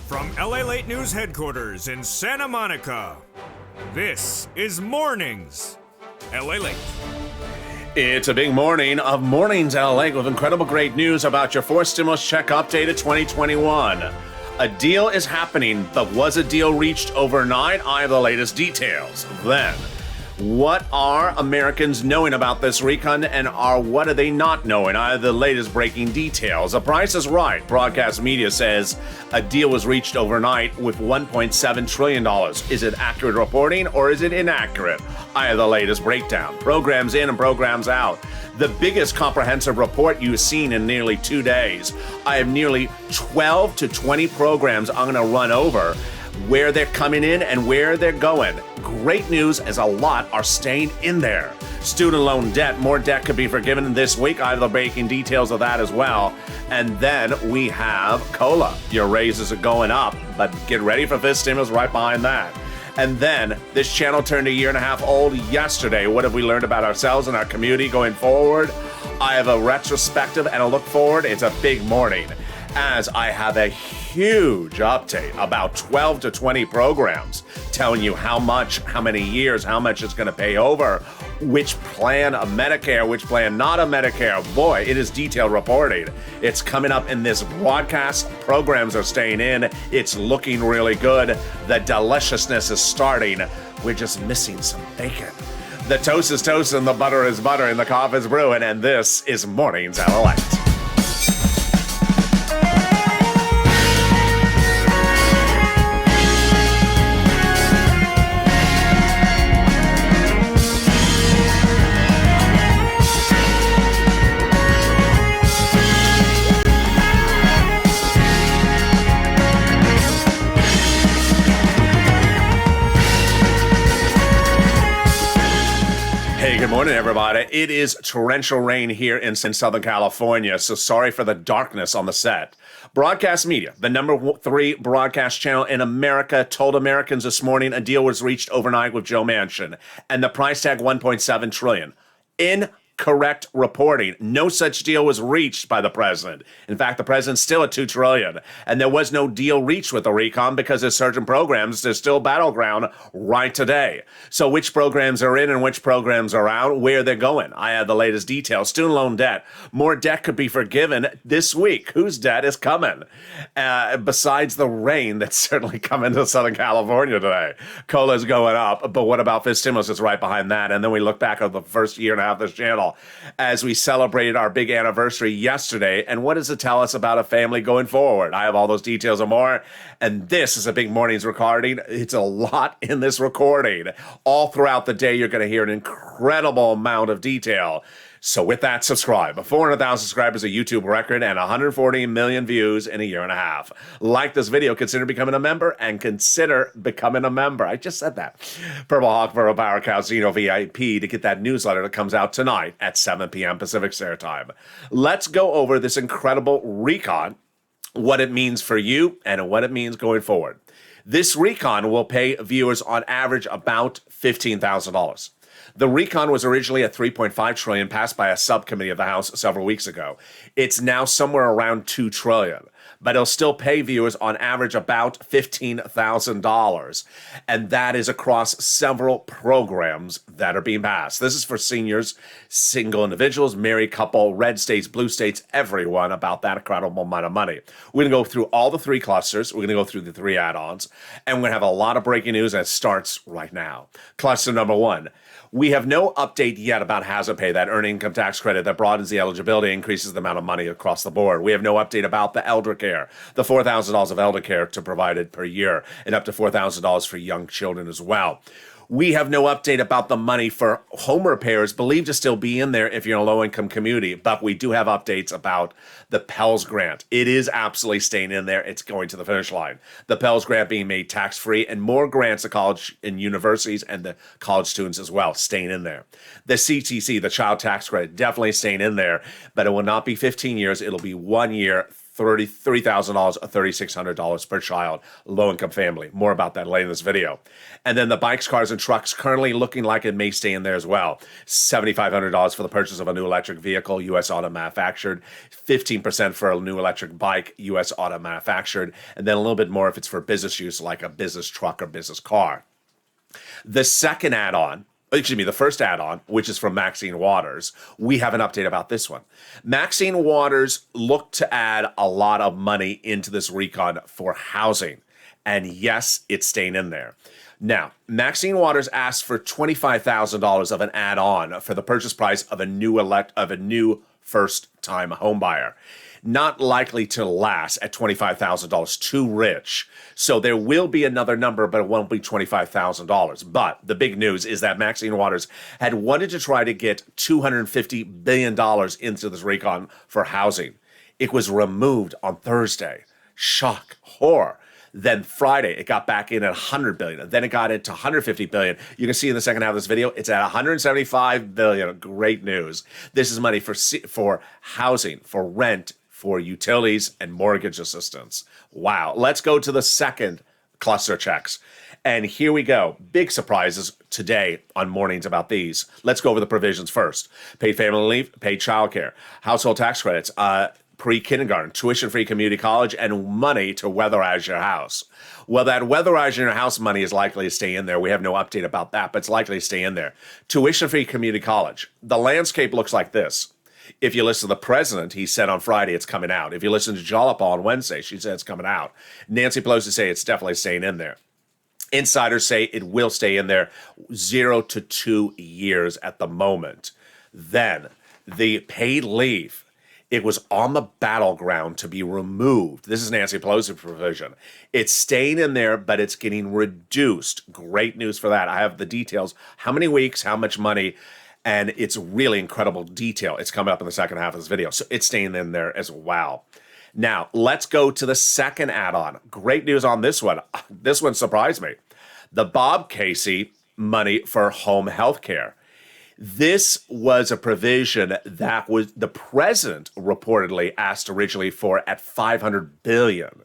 From LALATE News headquarters in Santa Monica, this is Mornings LALATE. It's a big morning of Mornings LA with incredible great news about your fourth stimulus check updated 2021. A deal is happening, but was a deal reached overnight? I have the latest details. Then, what are Americans knowing about this recon, and what are they not knowing? I have the latest breaking details. The Price is Right. Broadcast media says a deal was reached overnight with $1.7 trillion. Is it accurate reporting or is it inaccurate? I have the latest breakdown. Programs in and programs out. The biggest comprehensive report you've seen in nearly 2 days. I have nearly 12 to 20 programs I'm going to run over, where they're coming in and where they're going. Great news, as a lot are staying in there. Student loan debt, more debt could be forgiven this week. I have the breaking details of that as well. And then we have COLA. Your raises are going up, but get ready for fifth stimulus right behind that. And then this channel turned a year and a half old yesterday. What have we learned about ourselves and our community going forward? I have a retrospective and a look forward. It's a big morning, as I have a huge update about 12 to 20 programs telling you how much, how many years, how much it's going to pay over, which plan of Medicare, which plan not of Medicare. Boy, it is detailed reporting. It's coming up in this broadcast. Programs are staying in. It's looking really good. The deliciousness is starting. We're just missing some bacon. The toast is toast and the butter is butter and the coffee is brewing, and this is Mornings LALATE. Hey, good morning, everybody. It is torrential rain here in Southern California, so sorry for the darkness on the set. Broadcast media, the number 3 broadcast channel in America, told Americans this morning a deal was reached overnight with Joe Manchin, and the price tag $1.7 trillion. Incorrect reporting. No such deal was reached by the president. In fact, the president's still at $2 trillion, and there was no deal reached with the recon because there's certain programs, there's still battleground right today. So which programs are in and which programs are out, where they're going? I have the latest details. Student loan debt. More debt could be forgiven this week. Whose debt is coming? Besides the rain that's certainly coming to Southern California today. COLA's going up, but what about fifth stimulus? It's right behind that. And then we look back at the first year and a half of this channel as we celebrated our big anniversary yesterday. And what does it tell us about a family going forward? I have all those details and more. And this is a big morning's recording. It's a lot in this recording. All throughout the day, you're going to hear an incredible amount of detail. So with that, subscribe. 400,000 subscribers, a YouTube record, and 140 million views in a year and a half. Like this video, consider becoming a member, and consider becoming a member. I just said that. Purple Hawk, Purple Power Cow, Zeno VIP to get that newsletter that comes out tonight at 7 p.m. Pacific Standard Time. Let's go over this incredible recon, what it means for you, and what it means going forward. This recon will pay viewers on average about $15,000. The recon was originally at $3.5 trillion, passed by a subcommittee of the House several weeks ago. It's now somewhere around $2 trillion, but it'll still pay viewers on average about $15,000. And that is across several programs that are being passed. This is for seniors, single individuals, married couple, red states, blue states, everyone, about that incredible amount of money. We're going to go through all the 3 clusters. We're going to go through the 3 add-ons, and we're going to have a lot of breaking news, and it starts right now. Cluster number 1. We have no update yet about hazard pay, that earned income tax credit that broadens the eligibility, increases the amount of money across the board. We have no update about the elder care, the $4,000 of elder care to provided per year, and up to $4,000 for young children as well. We have no update about the money for home repairs, believed to still be in there if you're in a low-income community, but we do have updates about the Pell's Grant. It is absolutely staying in there. It's going to the finish line. The Pell's Grant being made tax-free, and more grants to college and universities and the college students as well, staying in there. The CTC, the Child Tax Credit, definitely staying in there, but it will not be 15 years. It'll be 1 year, $33,000 or $3,600 per child, low-income family. More about that later in this video. And then the bikes, cars, and trucks currently looking like it may stay in there as well. $7,500 for the purchase of a new electric vehicle, U.S. auto manufactured. 15% for a new electric bike, U.S. auto manufactured. And then a little bit more if it's for business use, like a business truck or business car. The second add-on, the first add-on, which is from Maxine Waters, we have an update about this one. Maxine Waters looked to add a lot of money into this recon for housing. And yes, it's staying in there. Now, Maxine Waters asked for $25,000 of an add-on for the purchase price of a new first-time home buyer. Not likely to last at $25,000, too rich. So there will be another number, but it won't be $25,000. But the big news is that Maxine Waters had wanted to try to get $250 billion into this recon for housing. It was removed on Thursday. Shock, horror. Then Friday, it got back in at $100 billion. Then it got into $150 billion. You can see in the second half of this video, it's at $175 billion. Great news. This is money for housing, for rent, for utilities, and mortgage assistance. Wow. Let's go to the second cluster checks. And here we go. Big surprises today on mornings about these. Let's go over the provisions first. Paid family leave, paid childcare, household tax credits, pre-kindergarten, tuition-free community college, and money to weatherize your house. Well, that weatherizing your house money is likely to stay in there. We have no update about that, but it's likely to stay in there. Tuition-free community college. The landscape looks like this. If you listen to the president, he said on Friday it's coming out. If you listen to Jalapa on Wednesday, she said it's coming out. Nancy Pelosi say it's definitely staying in there. Insiders say it will stay in there 0 to 2 years at the moment. Then the paid leave. It was on the battleground to be removed. This is Nancy Pelosi provision. It's staying in there, but it's getting reduced. Great news for that. I have the details. How many weeks, how much money, and it's really incredible detail. It's coming up in the second half of this video. So it's staying in there as well. Now, let's go to the second add-on. Great news on this one. This one surprised me. The Bob Casey money for home health care. This was a provision that was the president reportedly asked originally for at $500 billion.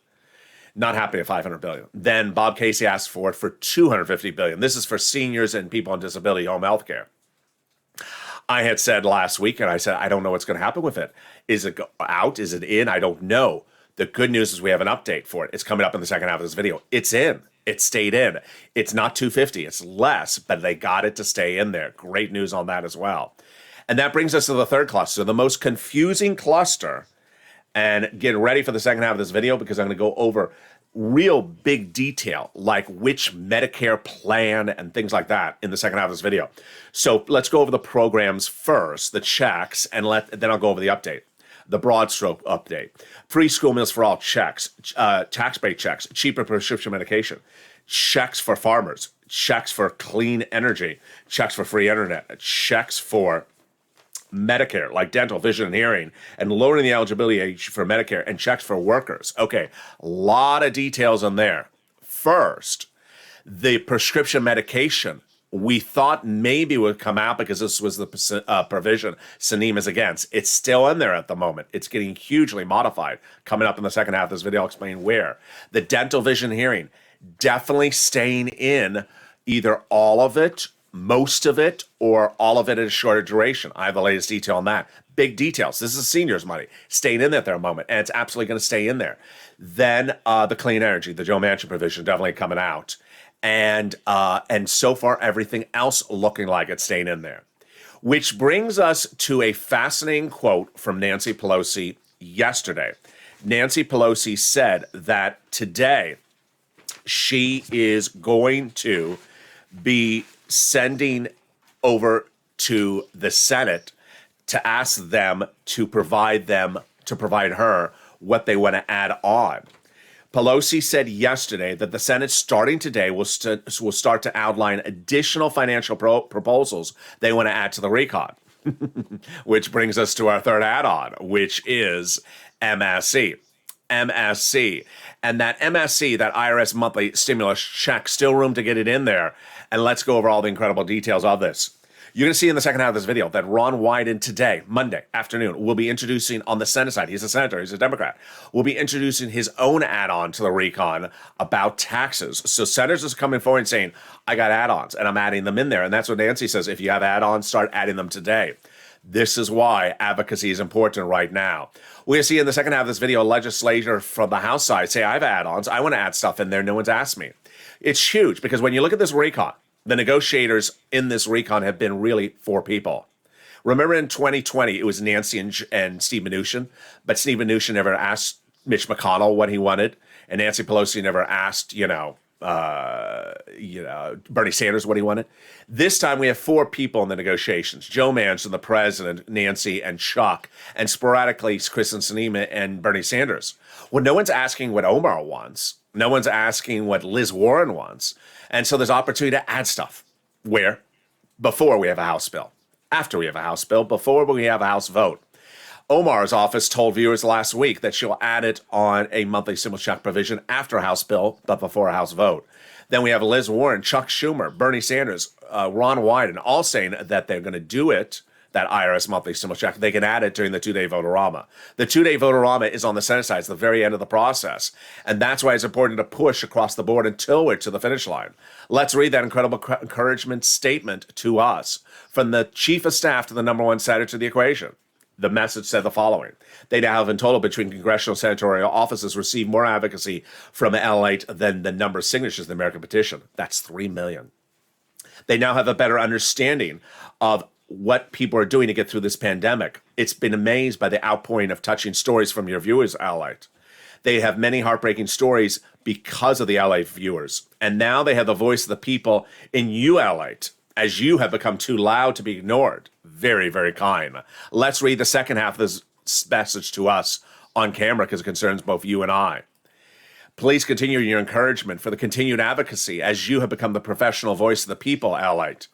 Not happy at $500 billion. Then Bob Casey asked for it for $250 billion. This is for seniors and people on disability home health care. I had said last week, and I said, I don't know what's going to happen with it. Is it out? Is it in? I don't know. The good news is we have an update for it. It's coming up in the second half of this video. It's in. It stayed in. It's not 250. It's less, but they got it to stay in there. Great news on that as well. And that brings us to the third cluster, the most confusing cluster. And get ready for the second half of this video because I'm going to go over real big detail, like which Medicare plan and things like that in the second half of this video. So let's go over the programs first, the checks, and then I'll go over the update. The broad stroke update. Free school meals for all checks, tax break checks, cheaper prescription medication, checks for farmers, checks for clean energy, checks for free internet, checks for Medicare, like dental, vision, and hearing, and lowering the eligibility age for Medicare, and checks for workers. Okay, a lot of details on there. First, the prescription medication. We thought maybe would come out because this was the provision Sanim is against. It's still in there at the moment. It's getting hugely modified. Coming up in the second half of this video, I'll explain where. The dental, vision, hearing, definitely staying in either all of it, most of it, or all of it at a shorter duration. I have the latest detail on that. Big details. This is seniors' money. Staying in there at the moment, and it's absolutely going to stay in there. Then the clean energy, the Joe Manchin provision, definitely coming out. And so far, everything else looking like it's staying in there. Which brings us to a fascinating quote from Nancy Pelosi yesterday. Nancy Pelosi said that today she is going to be sending over to the Senate to ask them to provide her what they want to add on. Pelosi said yesterday that the Senate, starting today, will start to outline additional financial proposals they want to add to the recon, which brings us to our third add-on, which is MSC. MSC. And that MSC, that IRS monthly stimulus check, still room to get it in there. And let's go over all the incredible details of this. You're going to see in the second half of this video that Ron Wyden today, Monday afternoon, will be introducing on the Senate side, he's a senator, he's a Democrat, will be introducing his own add-on to the recon about taxes. So senators are coming forward and saying, I got add-ons and I'm adding them in there. And that's what Nancy says. If you have add-ons, start adding them today. This is why advocacy is important right now. We'll see in the second half of this video a legislator from the House side say, I have add-ons, I want to add stuff in there, no one's asked me. It's huge because when you look at this recon, the negotiators in this recon have been really four people. Remember in 2020, it was Nancy and Steve Mnuchin, but Steve Mnuchin never asked Mitch McConnell what he wanted, and Nancy Pelosi never asked, Bernie Sanders what he wanted. This time we have four people in the negotiations: Joe Manchin, the president, Nancy, and Chuck, and sporadically Kristen Sinema and Bernie Sanders. Well, no one's asking what Omar wants. No one's asking what Liz Warren wants. And so there's opportunity to add stuff. Where? Before we have a House bill. After we have a House bill. Before we have a House vote. Omar's office told viewers last week that she'll add it on a monthly stimulus check provision after a House bill, but before a House vote. Then we have Liz Warren, Chuck Schumer, Bernie Sanders, Ron Wyden, all saying that they're going to do it, that IRS monthly stimulus check. They can add it during the two-day vote-a-rama. The two-day vote-a-rama is on the Senate side. It's the very end of the process. And that's why it's important to push across the board until we're to the finish line. Let's read that incredible encouragement statement to us from the chief of staff to the number one senator to the equation. The message said the following: they now have in total between congressional and senatorial offices received more advocacy from LALATE than the number of signatures in the American petition. That's 3 million. They now have a better understanding of what people are doing to get through this pandemic. It's been amazed by the outpouring of touching stories from your viewers, LALATE. They have many heartbreaking stories because of the LA viewers. And now they have the voice of the people in you, LALATE, as you have become too loud to be ignored. Very, very kind. Let's read the second half of this message to us on camera because it concerns both you and I. Please continue your encouragement for the continued advocacy as you have become the professional voice of the people, LALATE,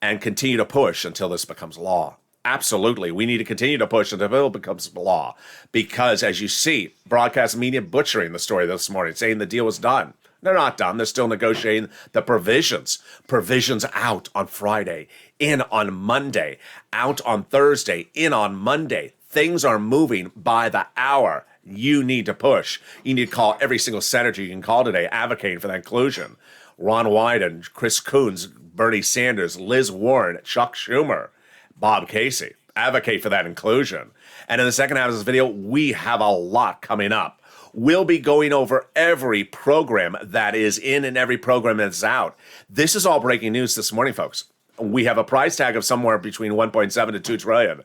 and continue to push until this becomes law. Absolutely. We need to continue to push until the bill becomes law because, as you see, broadcast media butchering the story this morning, saying the deal was done. They're not done. They're still negotiating the provisions. Provisions out on Friday, in on Monday, out on Thursday, in on Monday. Things are moving by the hour. You need to push. You need to call every single senator you can call today advocating for that inclusion. Ron Wyden, Chris Coons, Bernie Sanders, Liz Warren, Chuck Schumer, Bob Casey. Advocate for that inclusion. And in the second half of this video, we have a lot coming up. We'll be going over every program that is in and every program that's out. This is all breaking news this morning, folks. We have a price tag of somewhere between 1.7 to 2 trillion.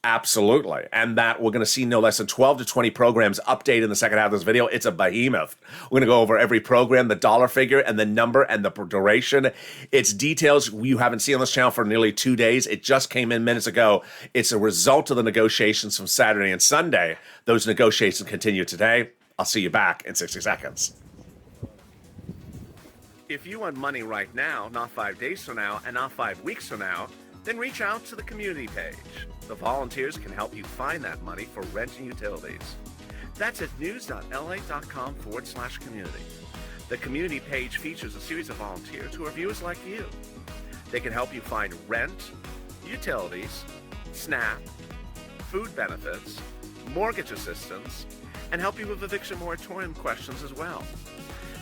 Absolutely. And that we're going to see no less than 12 to 20 programs updated in the second half of this video. It's a behemoth. We're going to go over every program, the dollar figure and the number and the duration. It's details you haven't seen on this channel for nearly 2 days. It just came in minutes ago. It's a result of the negotiations from Saturday and Sunday. Those negotiations continue today. I'll see you back in 60 seconds. If you want money right now, not 5 days from now, and not 5 weeks from now, then reach out to the community page. The volunteers can help you find that money for rent and utilities. That's at news.la.com/community. The community page features a series of volunteers who are viewers like you. They can help you find rent, utilities, SNAP, food benefits, mortgage assistance, and help you with eviction moratorium questions as well.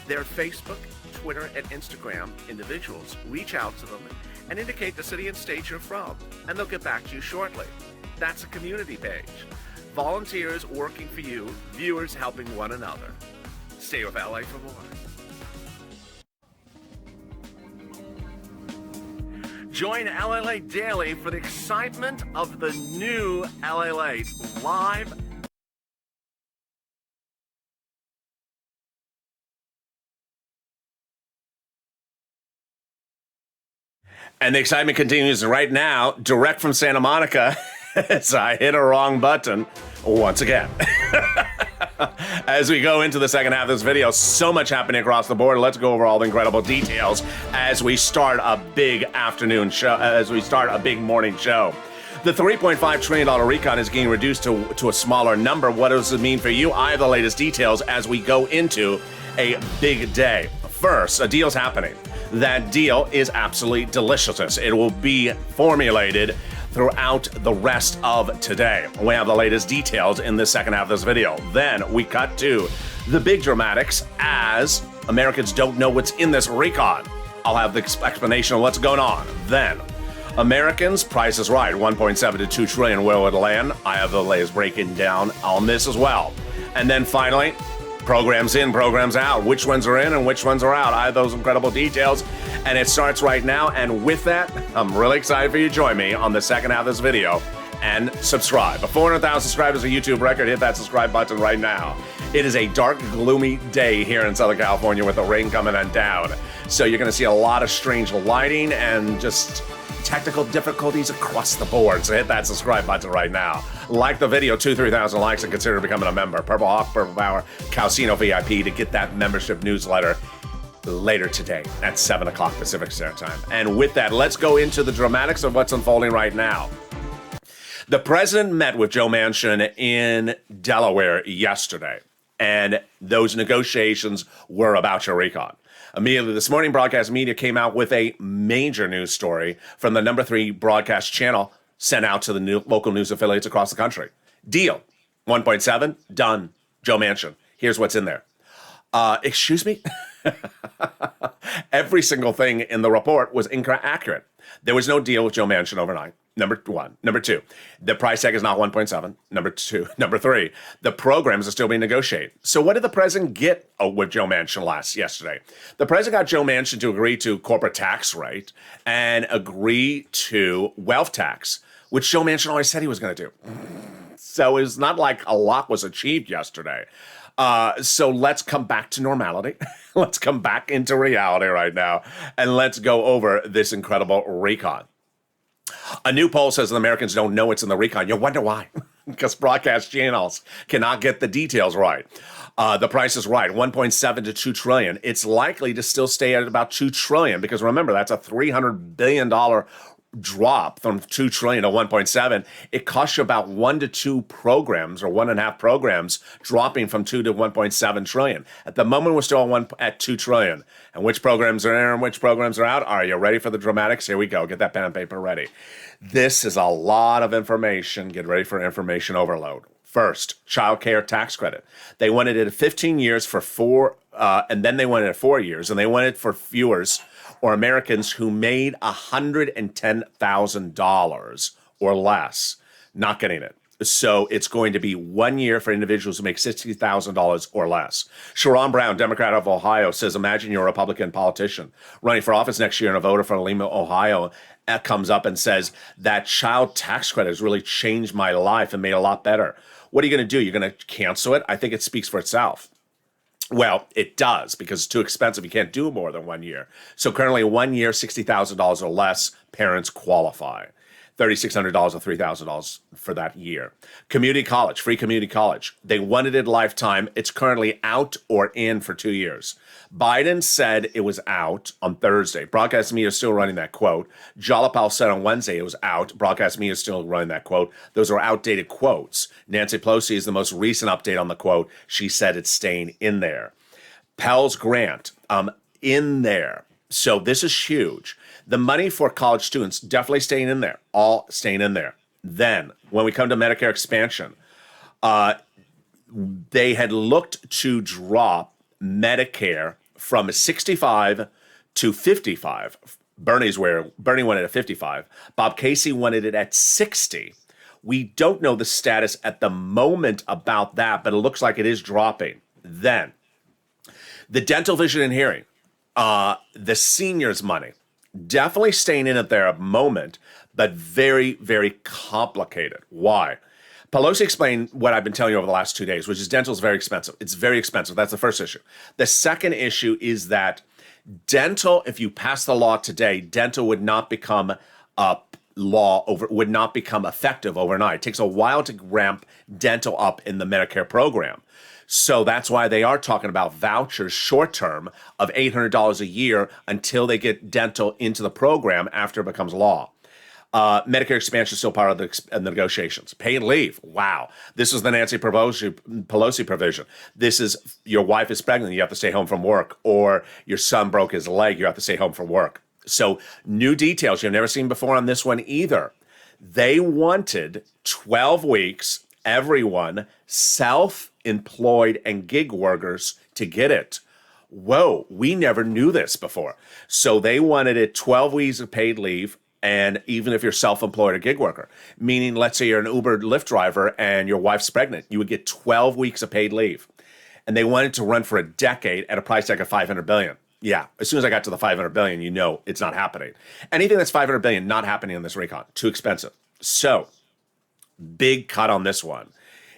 Their Facebook, Twitter, and Instagram individuals reach out to them and indicate the city and state you're from, and they'll get back to you shortly. That's a community page. Volunteers working for you, viewers helping one another. Stay with LA for more. Join LALATE Daily for the excitement of the new LALATE live. And the excitement continues right now, direct from Santa Monica, as I hit a wrong button once again. As we go into the second half of this video, so much happening across the board. Let's go over all the incredible details as we start a big afternoon show, as we start a big morning show. The $3.5 trillion recon is getting reduced to a smaller number. What does it mean for you? I have the latest details as we go into a big day. First, a deal's happening. That deal is absolutely delicious. It will be formulated throughout the rest of today. We have the latest details in the second half of this video. Then we cut to the big dramatics as Americans don't know what's in this recon. I'll have the explanation of what's going on. Then Americans, Price is Right, 1.7 to 2 trillion, where would it land? I have the latest breaking down on this as well. And then finally, programs in, programs out. Which ones are in and which ones are out? I have those incredible details. And it starts right now. And with that, I'm really excited for you to join me on the second half of this video and subscribe. 400,000 subscribers, a YouTube record. Hit that subscribe button right now. It is a dark, gloomy day here in Southern California with the rain coming on down. So you're going to see a lot of strange lighting and just technical difficulties across the board. So hit that subscribe button right now. Like the video, 2,000-3,000 likes, and consider becoming a member. Purple Hawk, Purple Power, Calcino VIP to get that membership newsletter later today at 7 o'clock Pacific Standard Time. And with that, let's go into the dramatics of what's unfolding right now. The president met with Joe Manchin in Delaware yesterday, and those negotiations were about your recon. Immediately this morning, broadcast media came out with a major news story from the number 3 broadcast channel sent out to the local news affiliates across the country. Deal, 1.7, done, Joe Manchin. Here's what's in there. Excuse me? Every single thing in the report was inaccurate. There was no deal with Joe Manchin overnight. Number one. Number two, the price tag is not 1.7. Number three, the programs are still being negotiated. So what did the president get with Joe Manchin yesterday? The president got Joe Manchin to agree to corporate tax rate and agree to wealth tax, which Joe Manchin always said he was going to do. So it's not like a lot was achieved yesterday. So let's come back to normality. Let's come back into reality right now, and let's go over this incredible recon. A new poll says that Americans don't know what's in the recon. You wonder why? Because broadcast channels cannot get the details right. The price is right, 1.7 to 2 trillion. It's likely to still stay at about 2 trillion because remember, that's a $300 billion drop from 2 trillion to 1.7. It costs you about 1 to 2 programs or 1.5 programs dropping from 2 to 1.7 trillion. At the moment, we're still at 2 trillion. And which programs are in and which programs are out? Are you ready for the dramatics? Here we go. Get that pen and paper ready. This is a lot of information. Get ready for information overload. First, child care tax credit. They wanted it at 15 years for 4, and then they wanted it at 4 years, and they wanted it for viewers or Americans who made $110,000 or less, not getting it. So it's going to be 1 year for individuals who make $60,000 or less. Sharon Brown, Democrat of Ohio, says, imagine you're a Republican politician running for office next year and a voter for Lima, Ohio, comes up and says, that child tax credit has really changed my life and made it a lot better. What are you going to do? You're going to cancel it? I think it speaks for itself. Well, it does because it's too expensive. You can't do more than 1 year. So currently 1 year, $60,000 or less, parents qualify. $3,600 or $3,000 for that year. Community college, free community college. They wanted it lifetime. It's currently out or in for 2 years. Biden said it was out on Thursday. Broadcast media is still running that quote. Jalapal said on Wednesday it was out. Broadcast media is still running that quote. Those are outdated quotes. Nancy Pelosi is the most recent update on the quote. She said it's staying in there. Pell's grant, in there. So this is huge. The money for college students definitely staying in there, all staying in there. Then, when we come to Medicare expansion, they had looked to drop Medicare from 65 to 55. Bernie wanted it at 55. Bob Casey wanted it at 60. We don't know the status at the moment about that, but it looks like it is dropping. Then, the dental, vision, and hearing, the seniors' money, definitely staying in at their moment, but very, very complicated. Why? Pelosi explained what I've been telling you over the last 2 days, which is dental is very expensive. It's very expensive. That's the first issue. The second issue is that dental, if you pass the law today, dental would not become would not become effective overnight. It takes a while to ramp dental up in the Medicare program. So that's why they are talking about vouchers short term of $800 a year until they get dental into the program after it becomes law. Medicare expansion is still part of the negotiations. Paid leave. Wow. This is the Nancy Pelosi provision. This is your wife is pregnant, you have to stay home from work, or your son broke his leg, you have to stay home from work. So new details you've never seen before on this one either. They wanted 12 weeks, everyone, self-employed and gig workers to get it. Whoa, we never knew this before. So they wanted it 12 weeks of paid leave, and even if you're self-employed or gig worker, meaning let's say you're an Uber Lyft driver and your wife's pregnant, you would get 12 weeks of paid leave. And they wanted to run for a decade at a price tag of $500 billion. Yeah, as soon as I got to the $500 billion, you know it's not happening. Anything that's $500 billion, not happening in this recon. Too expensive. So, big cut on this one.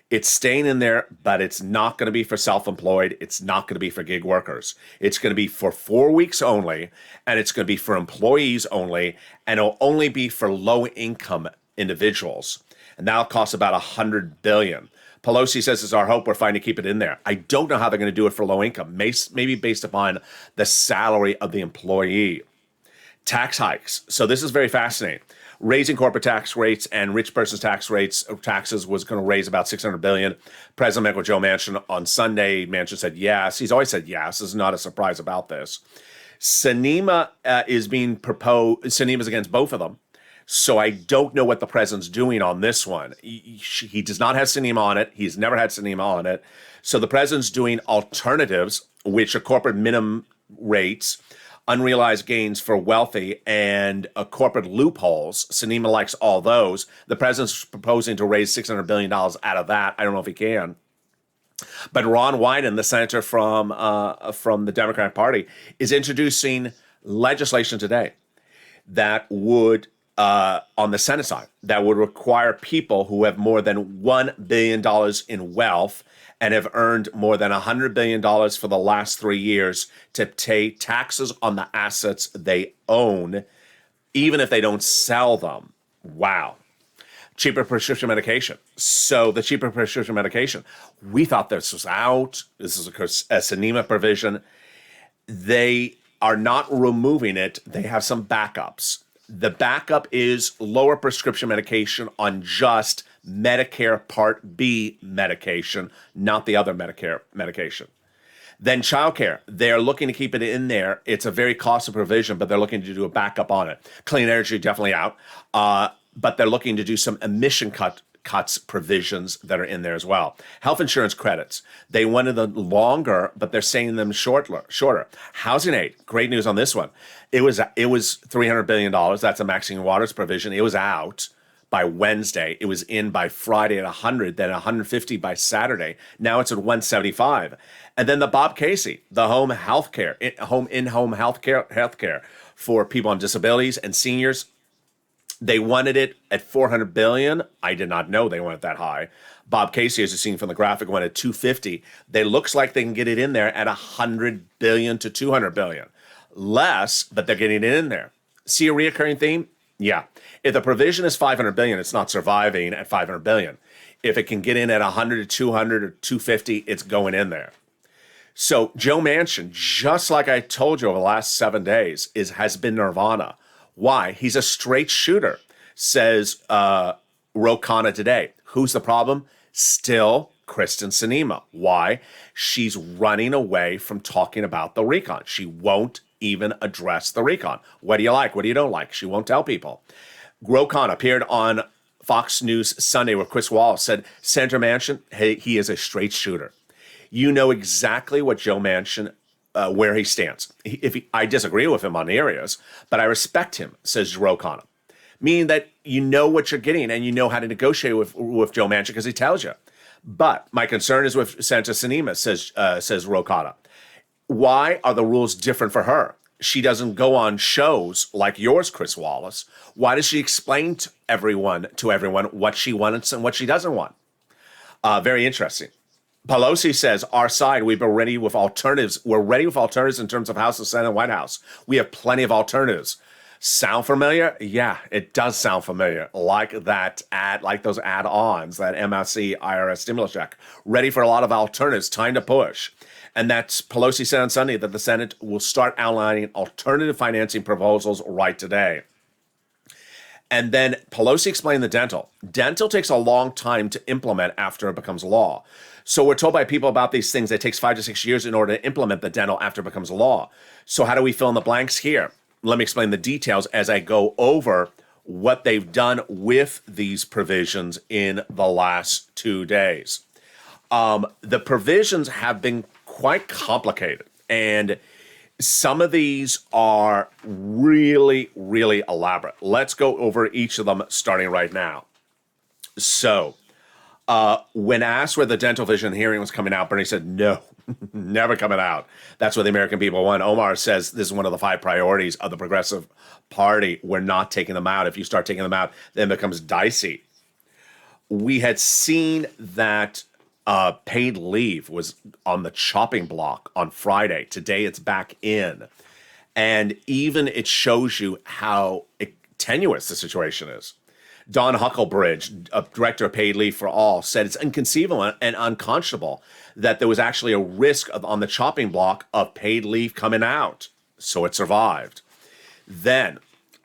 It's staying in there, but it's not going to be for self-employed. It's not going to be for gig workers. It's going to be for 4 weeks only, and it's going to be for employees only, and it'll only be for low-income individuals. And that'll cost about $100 billion. Pelosi says it's our hope we're fine to keep it in there. I don't know how they're going to do it for low income, maybe based upon the salary of the employee. Tax hikes. So this is very fascinating. Raising corporate tax rates and rich person's taxes was going to raise about $600 billion. President met with Joe Manchin on Sunday. Manchin said yes. He's always said yes. This is not a surprise about this. Sinema is being proposed. Sinema's against both of them. So I don't know what the president's doing on this one. He does not have Sinema on it. He's never had Sinema on it. So the president's doing alternatives, which are corporate minimum rates, unrealized gains for wealthy, and corporate loopholes. Sinema likes all those. The president's proposing to raise $600 billion out of that. I don't know if he can. But Ron Wyden, the senator from the Democratic Party, is introducing legislation today that would on the Senate side, that would require people who have more than $1 billion in wealth and have earned more than $100 billion for the last 3 years to pay taxes on the assets they own, even if they don't sell them. Wow. Cheaper prescription medication. So the cheaper prescription medication, we thought this was out. This is a Sinema provision. They are not removing it. They have some backups. The backup is lower prescription medication on just Medicare Part B medication, not the other Medicare medication. Then childcare, they're looking to keep it in there. It's a very costly provision, but they're looking to do a backup on it. Clean energy, definitely out. But they're looking to do some emission cuts provisions that are in there as well. Health insurance credits, they wanted them longer, but they're saying them shorter. Housing aid, great news on this one. It was $300 billion. That's a Maxine Waters provision. It was out by Wednesday. It was in by Friday at 100, then 150 by Saturday. Now it's at 175. And then the Bob Casey, the home healthcare, in-home healthcare for people on disabilities and seniors. They wanted it at $400 billion. I did not know they went that high. Bob Casey, as you've seen from the graphic, went at $250. They looks like they can get it in there at $100 billion to $200 billion. Less, but they're getting it in there. See a reoccurring theme? Yeah. If the provision is $500 billion, it's not surviving at $500 billion. If it can get in at 100 to 200 or 250, it's going in there. So Joe Manchin, just like I told you over the last 7 days, has been nirvana. Why? He's a straight shooter, says Ro Khanna today. Who's the problem? Still Kristen Sinema. Why? She's running away from talking about the recon. She won't even address the recon. What do you like? What do you don't like? She won't tell people. Ro Khanna appeared on Fox News Sunday where Chris Wallace said, Senator Manchin, hey, he is a straight shooter. You know exactly what Joe Manchin where he stands. I disagree with him on areas, but I respect him, says Ro Khanna. Meaning that you know what you're getting and you know how to negotiate with Joe Manchin because he tells you. But my concern is with Senator Sinema, says Ro Khanna. Why are the rules different for her? She doesn't go on shows like yours, Chris Wallace. Why does she explain to everyone what she wants and what she doesn't want? Very interesting. Pelosi says, our side, we've been ready with alternatives. We're ready with alternatives in terms of House, and Senate, and White House. We have plenty of alternatives. Sound familiar? Yeah, it does sound familiar. Like that like those add-ons, that MSC IRS stimulus check. Ready for a lot of alternatives. Time to push. And that's Pelosi said on Sunday that the Senate will start outlining alternative financing proposals right today. And then Pelosi explained the dental. Dental takes a long time to implement after it becomes law. So we're told by people about these things that it takes 5 to 6 years in order to implement the dental after it becomes law. So how do we fill in the blanks here? Let me explain the details as I go over what they've done with these provisions in the last 2 days. The provisions have been quite complicated, and some of these are really, really elaborate. Let's go over each of them starting right now. So, when asked where the dental vision hearing was coming out, Bernie said, no, never coming out. That's what the American people want. Omar says this is one of the 5 priorities of the Progressive Party. We're not taking them out. If you start taking them out, then it becomes dicey. We had seen that paid leave was on the chopping block on Friday. Today it's back in. And even it shows you how tenuous the situation is. Don Hucklebridge, director of Paid Leave for All, said it's inconceivable and unconscionable that there was actually a risk on the chopping block of paid leave coming out. So it survived. Then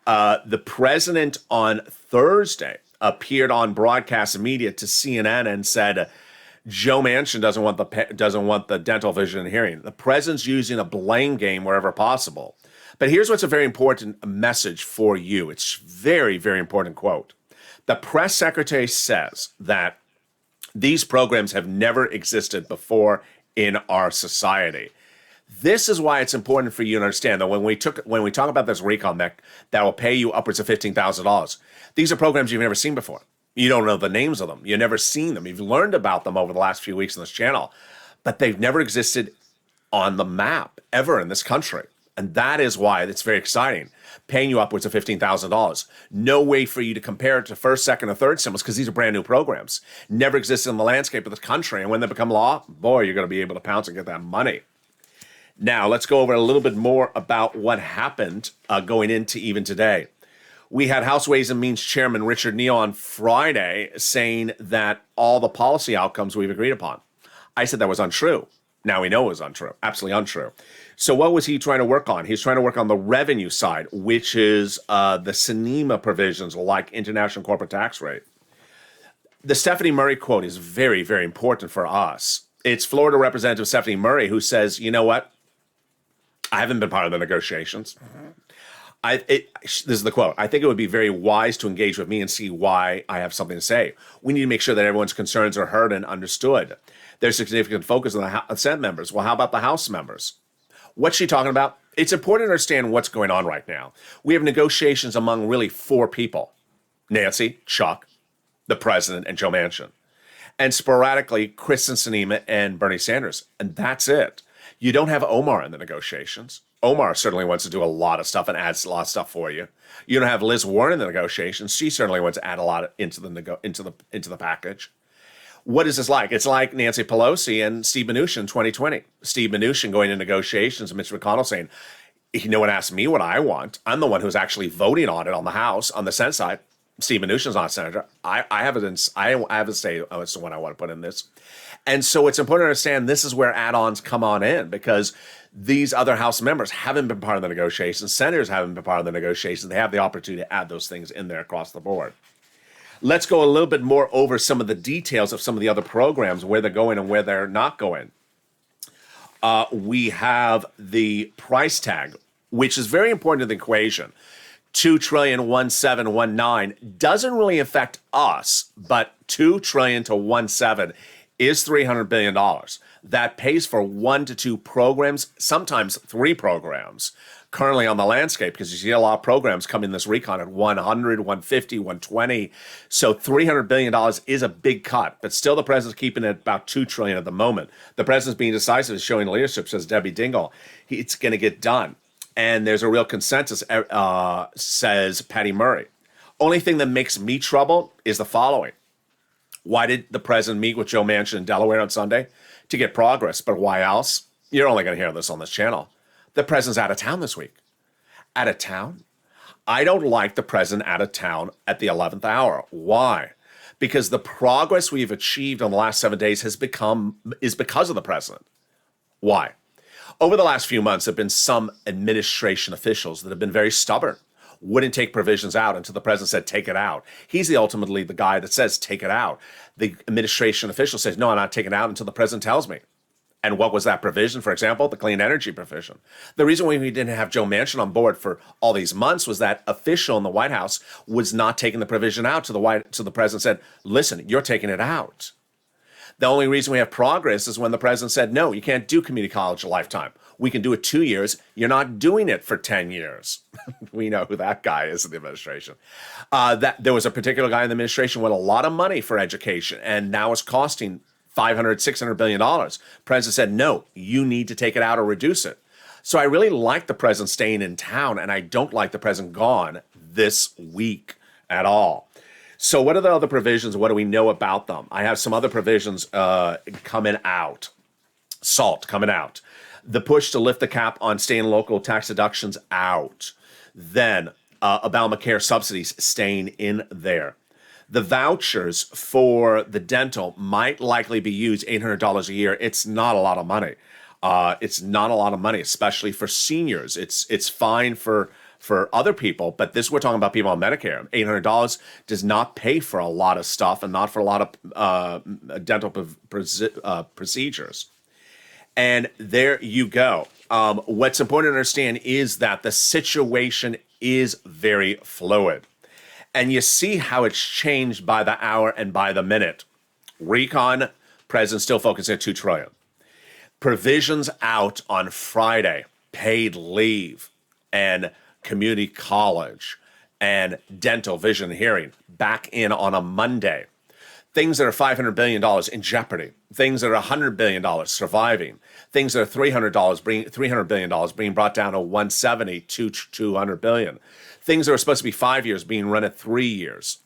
the president on Thursday appeared on broadcast media to CNN and said, Joe Manchin doesn't want the dental vision hearing. The president's using a blame game wherever possible. But here's what's a very important message for you. It's very, very important quote. The press secretary says that these programs have never existed before in our society. This is why it's important for you to understand that when we talk about this recon that will pay you upwards of $15,000, these are programs you've never seen before. You don't know the names of them. You've never seen them. You've learned about them over the last few weeks on this channel, but they've never existed on the map ever in this country. And that is why it's very exciting, paying you upwards of $15,000. No way for you to compare it to first, second, or third symbols because these are brand new programs. Never existed in the landscape of this country. And when they become law, boy, you're going to be able to pounce and get that money. Now, let's go over a little bit more about what happened going into even today. We had House Ways and Means Chairman Richard Neal on Friday saying that all the policy outcomes we've agreed upon. I said that was untrue. Now we know it was untrue, absolutely untrue. So what was he trying to work on? He's trying to work on the revenue side, which is the SNEMA provisions like international corporate tax rate. The Stephanie Murray quote is very, very important for us. It's Florida Representative Stephanie Murray who says, you know what? I haven't been part of the negotiations. This is the quote. I think it would be very wise to engage with me and see why I have something to say. We need to make sure that everyone's concerns are heard and understood. There's significant focus on the Senate members. Well, how about the House members? What's she talking about? It's important to understand what's going on right now. We have negotiations among really 4 people. Nancy, Chuck, the president, and Joe Manchin. And sporadically, Kristen Sinema and Bernie Sanders. And that's it. You don't have Omar in the negotiations. Omar certainly wants to do a lot of stuff and adds a lot of stuff for you. You don't have Liz Warren in the negotiations. She certainly wants to add a lot into the package. What is this like? It's like Nancy Pelosi and Steve Mnuchin in 2020. Steve Mnuchin going into negotiations and Mitch McConnell saying, no one asked me what I want. I'm the one who's actually voting on it on the House, on the Senate side. Steve Mnuchin's not a senator. I have a say as to what I want to put in this. And so it's important to understand this is where add-ons come on in because these other House members haven't been part of the negotiations. Senators haven't been part of the negotiations. They have the opportunity to add those things in there across the board. Let's go a little bit more over some of the details of some of the other programs, where they're going and where they're not going. We have the price tag, which is very important to the equation. $2,1719 doesn't really affect us, but $2 trillion to 17 is $300 billion. That pays for 1 to 2 programs, sometimes 3 programs, currently on the landscape, because you see a lot of programs come in this recon at 100, 150, 120. So $300 billion is a big cut, but still the president's keeping it about $2 trillion at the moment. The president's being decisive, is showing leadership, says Debbie Dingell. It's going to get done. And there's a real consensus, says Patty Murray. Only thing that makes me trouble is the following. Why did the president meet with Joe Manchin in Delaware on Sunday? To get progress. But why else? You're only going to hear this on this channel. The president's out of town this week. Out of town? I don't like the president out of town at the 11th hour. Why? Because the progress we've achieved in the last 7 days is because of the president. Why? Over the last few months, there have been some administration officials that have been very stubborn. wouldn't take provisions out until the president said, take it out. He's ultimately the guy that says, take it out. The administration official says, no, I'm not taking it out until the president tells me. And what was that provision? For example, the clean energy provision. The reason why we didn't have Joe Manchin on board for all these months was that official in the White House was not taking the provision out till the president said, listen, you're taking it out. The only reason we have progress is when the president said, no, you can't do community college a lifetime. We can do it 2 years. You're not doing it for 10 years. We know who that guy is in the administration. There was a particular guy in the administration with a lot of money for education, and now it's costing $500-600 billion. President said, no, you need to take it out or reduce it. So I really like the president staying in town, and I don't like the president gone this week at all. So what are the other provisions? What do we know about them? I have some other provisions coming out. SALT coming out. The push to lift the cap on state and local tax deductions out. Then Obamacare subsidies staying in there. The vouchers for the dental might likely be used $800 a year. It's not a lot of money. It's not a lot of money, especially for seniors. It's fine for other people, but we're talking about people on Medicare. $800 does not pay for a lot of stuff and not for a lot of dental procedures. And there you go. What's important to understand is that the situation is very fluid. And you see how it's changed by the hour and by the minute. Recon, president still focusing at $2 trillion. Provisions out on Friday, paid leave and community college and dental, vision, hearing back in on a Monday. Things that are $500 billion in jeopardy. Things that are $100 billion surviving. Things that are $300 billion being brought down to 170 to $200 billion. Things that are supposed to be 5 years being run at 3 years.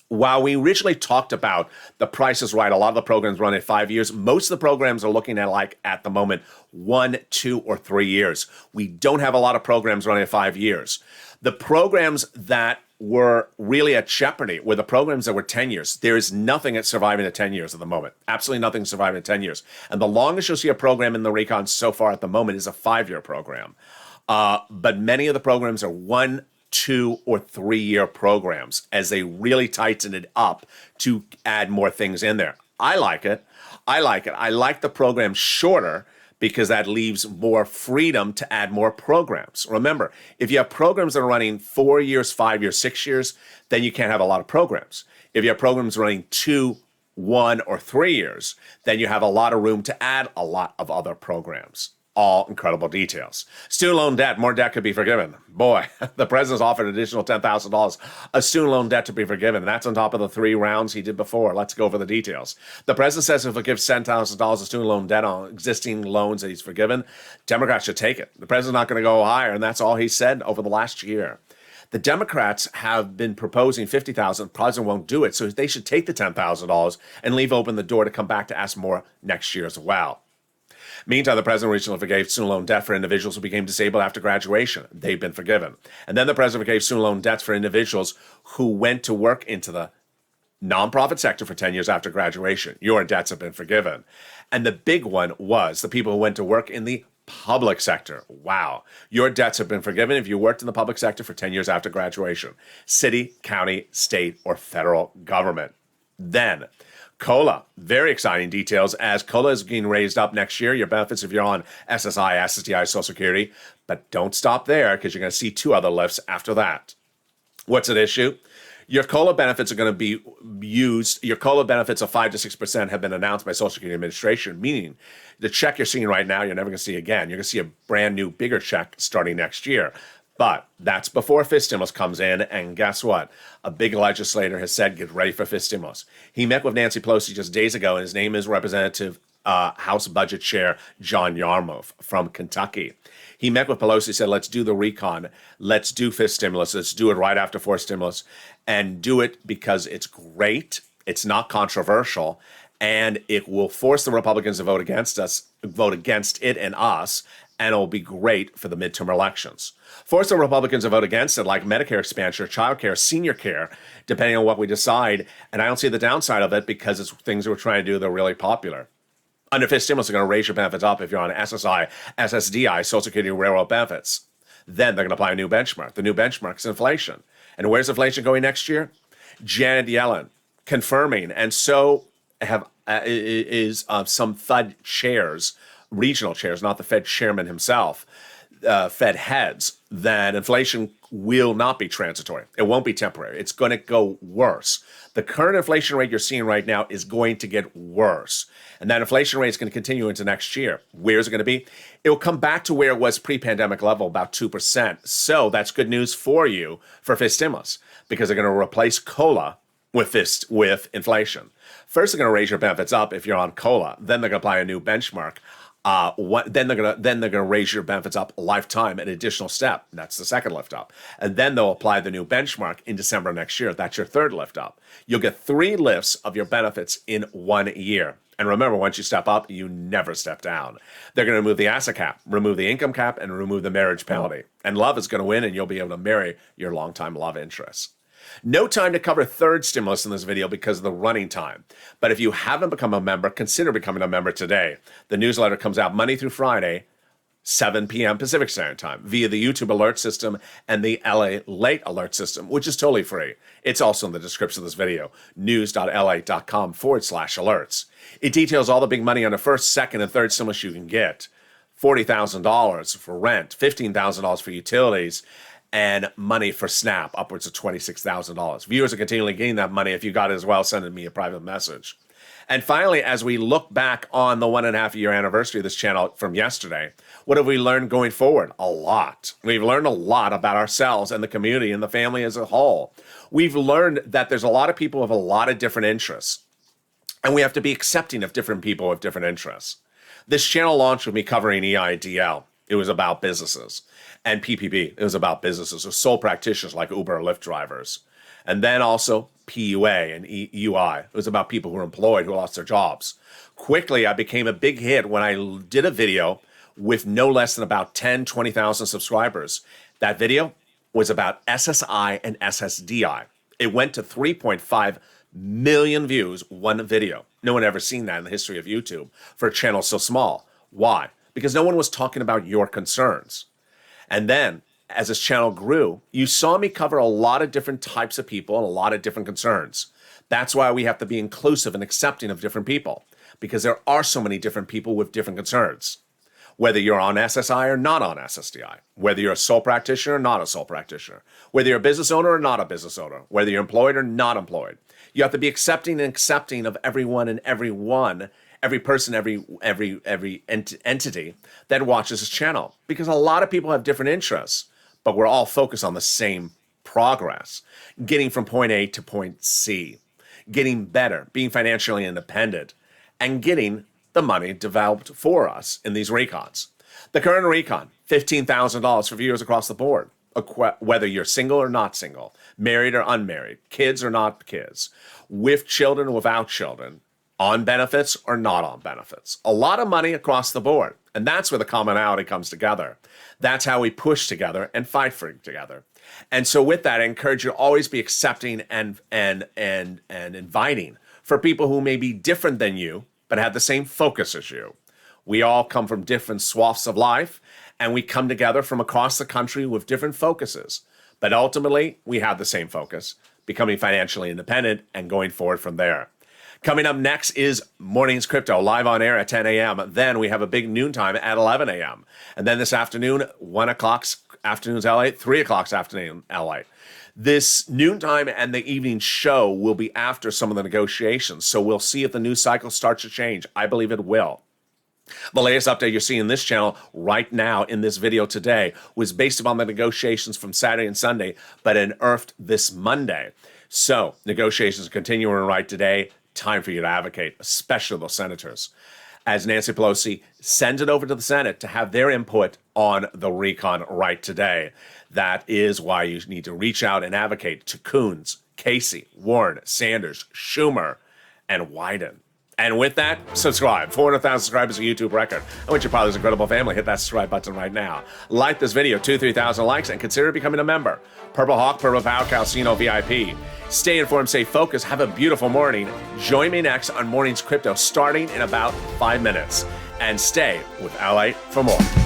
While we originally talked about the Price is Right, a lot of the programs run at 5 years. Most of the programs are looking at, like, at the moment, 1, 2, or 3 years. We don't have a lot of programs running at 5 years. The programs that were really at jeopardy were the programs that were 10 years. There is nothing that's surviving at 10 years at the moment. Absolutely nothing surviving at 10 years. And the longest you'll see a program in the recon so far at the moment is a 5-year program. But many of the programs are 1, 2, or 3 year programs as they really tighten it up to add more things in there. I like it. I like the program shorter because that leaves more freedom to add more programs. Remember, if you have programs that are running 4 years, 5 years, 6 years, then you can't have a lot of programs. If you have programs running 2, 1, or 3 years, then you have a lot of room to add a lot of other programs. All incredible details. Student loan debt, more debt could be forgiven. Boy, the president's offered an additional $10,000 a student loan debt to be forgiven. And that's on top of the 3 rounds he did before. Let's go over the details. The president says if he gives $10,000 of student loan debt on existing loans that he's forgiven, Democrats should take it. The president's not going to go higher, and that's all he said over the last year. The Democrats have been proposing $50,000. The president won't do it, so they should take the $10,000 and leave open the door to come back to ask more next year as well. Meantime, the president recently forgave student loan debt for individuals who became disabled after graduation. They've been forgiven. And then the president forgave student loan debts for individuals who went to work into the nonprofit sector for 10 years after graduation. Your debts have been forgiven. And the big one was the people who went to work in the public sector. Wow. Your debts have been forgiven if you worked in the public sector for 10 years after graduation. City, county, state, or federal government. Then COLA, very exciting details as COLA is being raised up next year. Your benefits if you're on SSI, SSDI, Social Security. But don't stop there because you're going to see 2 other lifts after that. What's at issue? Your COLA benefits are going to be used. Your COLA benefits of 5 to 6% have been announced by Social Security Administration, meaning the check you're seeing right now, you're never going to see again. You're going to see a brand new, bigger check starting next year. But that's before fifth stimulus comes in, and guess what? A big legislator has said, get ready for fifth stimulus. He met with Nancy Pelosi just days ago, and his name is Representative House Budget Chair John Yarmuth from Kentucky. He met with Pelosi, said, let's do the recon. Let's do fifth stimulus. Let's do it right after fourth stimulus, and do it because it's great. It's not controversial, and it will force the Republicans to vote against it and us, and it'll be great for the midterm elections. Force the Republicans to vote against it, like Medicare expansion, child care, senior care, depending on what we decide. And I don't see the downside of it because it's things we're trying to do that are really popular. Under fifth stimulus, are going to raise your benefits up if you're on SSI, SSDI, Social Security, railroad benefits. Then they're going to apply a new benchmark. The new benchmark is inflation. And where's inflation going next year? Janet Yellen confirming, and so have some Fed chairs, regional chairs, not the Fed chairman himself, Fed heads, that inflation will not be transitory. It won't be temporary. It's going to go worse. The current inflation rate you're seeing right now is going to get worse. And that inflation rate is going to continue into next year. Where's it going to be? It will come back to where it was pre-pandemic level, about 2%. So that's good news for you for fiscal stimulus, because they're going to replace COLA with inflation. First, they're going to raise your benefits up if you're on COLA. Then they're going to apply a new benchmark. Then they're gonna raise your benefits up a lifetime, an additional step. That's the second lift up. And then they'll apply the new benchmark in December next year. That's your third lift up. You'll get 3 lifts of your benefits in 1 year. And remember, once you step up, you never step down. They're going to remove the asset cap, remove the income cap, and remove the marriage penalty. And love is going to win, and you'll be able to marry your longtime love interest. No time to cover third stimulus in this video because of the running time. But if you haven't become a member, consider becoming a member today. The newsletter comes out Monday through Friday, 7 p.m. Pacific Standard Time, via the YouTube alert system and the LALATE alert system, which is totally free. It's also in the description of this video, news.lalate.com/alerts. It details all the big money on the first, second, and third stimulus you can get. $40,000 for rent, $15,000 for utilities, and money for SNAP, upwards of $26,000. Viewers are continually getting that money. If you got it as well, send me a private message. And finally, as we look back on the 1.5-year anniversary of this channel from yesterday, what have we learned going forward? A lot. We've learned a lot about ourselves and the community and the family as a whole. We've learned that there's a lot of people with a lot of different interests, and we have to be accepting of different people with different interests. This channel launched with me covering EIDL. It was about businesses. And PPP, it was about businesses, so sole practitioners like Uber or Lyft drivers. And then also PUA and UI. It was about people who were employed, who lost their jobs. Quickly, I became a big hit when I did a video with no less than about 10, 20,000 subscribers. That video was about SSI and SSDI. It went to 3.5 million views, one video. No one ever seen that in the history of YouTube for a channel so small. Why? Because no one was talking about your concerns. And then, as this channel grew, you saw me cover a lot of different types of people and a lot of different concerns. That's why we have to be inclusive and accepting of different people, because there are so many different people with different concerns. Whether you're on SSI or not on SSDI, whether you're a sole practitioner or not a sole practitioner, whether you're a business owner or not a business owner, whether you're employed or not employed. You have to be accepting and accepting of everyone and everyone, every person, every entity that watches this channel, because a lot of people have different interests, but we're all focused on the same progress, getting from point A to point C, getting better, being financially independent, and getting the money developed for us in these recons. The current recon, $15,000 for viewers across the board, whether you're single or not single, married or unmarried, kids or not kids, with children or without children, on benefits or not on benefits. A lot of money across the board. And that's where the commonality comes together. That's how we push together and fight for together. And so with that, I encourage you to always be accepting and inviting for people who may be different than you, but have the same focus as you. We all come from different swaths of life, and we come together from across the country with different focuses. But ultimately, we have the same focus, becoming financially independent and going forward from there. Coming up next is Mornings Crypto, live on air at 10 a.m. Then we have a big noontime at 11 a.m. And then this afternoon, 1 o'clock afternoon's LA, 3 o'clock afternoon LA. This noontime and the evening show will be after some of the negotiations. So we'll see if the news cycle starts to change. I believe it will. The latest update you're seeing in this channel right now in this video today was based upon the negotiations from Saturday and Sunday, but unearthed this Monday. So negotiations are continuing right today. Time for you to advocate, especially those senators, as Nancy Pelosi sends it over to the Senate to have their input on the recon right today. That is why you need to reach out and advocate to Coons, Casey, Warren, Sanders, Schumer, and Wyden. And with that, subscribe. 400,000 subscribers, a YouTube record. I want you part of this incredible family. Hit that subscribe button right now. Like this video, 2,000-3,000 likes, and consider becoming a member. Purple Hawk, Purple Power, Calcino VIP. Stay informed, stay focused, have a beautiful morning. Join me next on Mornings Crypto, starting in about 5 minutes. And stay with LA for more.